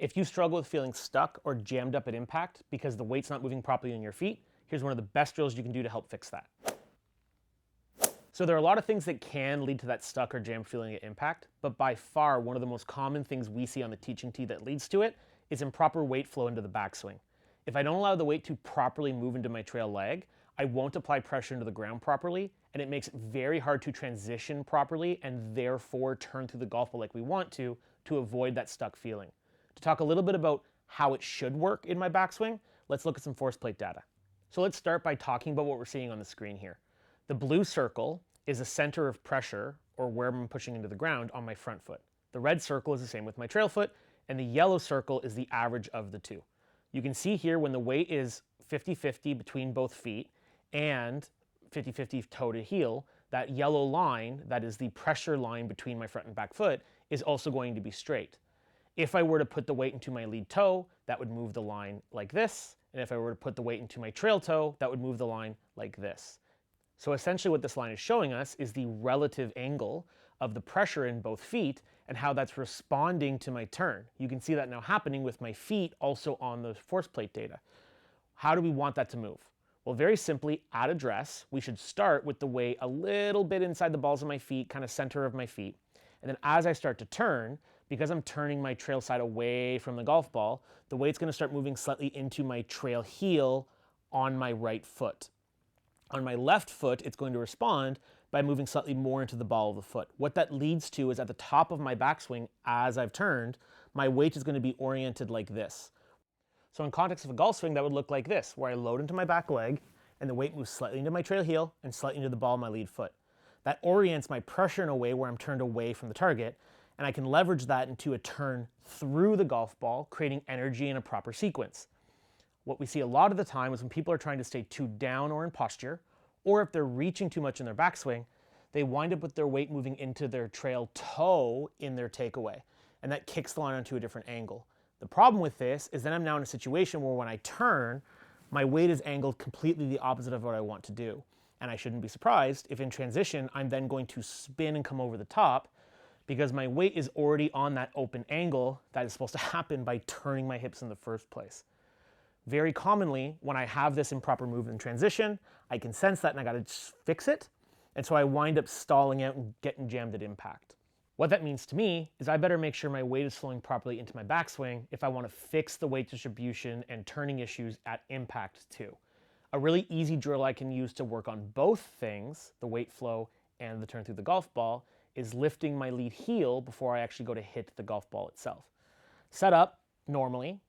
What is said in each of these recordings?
If you struggle with feeling stuck or jammed up at impact because the weight's not moving properly on your feet, here's one of the best drills you can do to help fix that. So there are a lot of things that can lead to that stuck or jammed feeling at impact, but by far one of the most common things we see on the teaching tee that leads to it is improper weight flow into the backswing. If I don't allow the weight to properly move into my trail leg, I won't apply pressure into the ground properly, and it makes it very hard to transition properly and therefore turn through the golf ball like we want to avoid that stuck feeling. To talk a little bit about how it should work in my backswing, let's look at some force plate data. So let's start by talking about what we're seeing on the screen here. The blue circle is a center of pressure, or where I'm pushing into the ground, on my front foot. The red circle is the same with my trail foot, and the yellow circle is the average of the two. You can see here when the weight is 50-50 between both feet and 50-50 toe to heel, that yellow line, that is the pressure line between my front and back foot, is also going to be straight. If I were to put the weight into my lead toe, that would move the line like this, and if I were to put the weight into my trail toe, that would move the line like this. So essentially what this line is showing us is the relative angle of the pressure in both feet and how that's responding to my turn. You can see that now happening with my feet also on the force plate data. How do we want that to move? Well, very simply, at address, we should start with the weight a little bit inside the balls of my feet, kind of center of my feet. And then as I start to turn, because I'm turning my trail side away from the golf ball, the weight's going to start moving slightly into my trail heel on my right foot. On my left foot, it's going to respond by moving slightly more into the ball of the foot. What that leads to is at the top of my backswing, as I've turned, my weight is going to be oriented like this. So in context of a golf swing, that would look like this, where I load into my back leg and the weight moves slightly into my trail heel and slightly into the ball of my lead foot. That orients my pressure in a way where I'm turned away from the target, and I can leverage that into a turn through the golf ball, creating energy in a proper sequence. What we see a lot of the time is when people are trying to stay too down or in posture, or if they're reaching too much in their backswing, they wind up with their weight moving into their trail toe in their takeaway, and that kicks the line onto a different angle. The problem with this is then I'm now in a situation where when I turn, my weight is angled completely the opposite of what I want to do. And I shouldn't be surprised if in transition, I'm then going to spin and come over the top because my weight is already on that open angle that is supposed to happen by turning my hips in the first place. Very commonly, when I have this improper move in transition, I can sense that and I gotta just fix it. And so I wind up stalling out and getting jammed at impact. What that means to me is I better make sure my weight is flowing properly into my backswing if I want to fix the weight distribution and turning issues at impact too. A really easy drill I can use to work on both things, the weight flow and the turn through the golf ball, is lifting my lead heel before I actually go to hit the golf ball itself. Set up normally,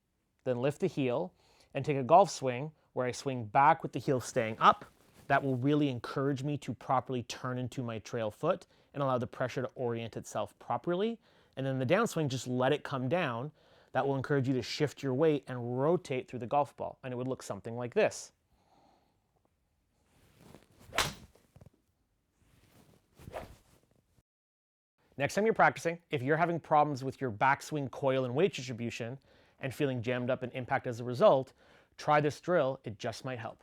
then lift the heel, and take a golf swing where I swing back with the heel staying up. That will really encourage me to properly turn into my trail foot and allow the pressure to orient itself properly. And then the downswing, just let it come down. That will encourage you to shift your weight and rotate through the golf ball. And it would look something like this. Next time you're practicing, if you're having problems with your backswing coil and weight distribution and feeling jammed up and impact as a result, try this drill. It just might help.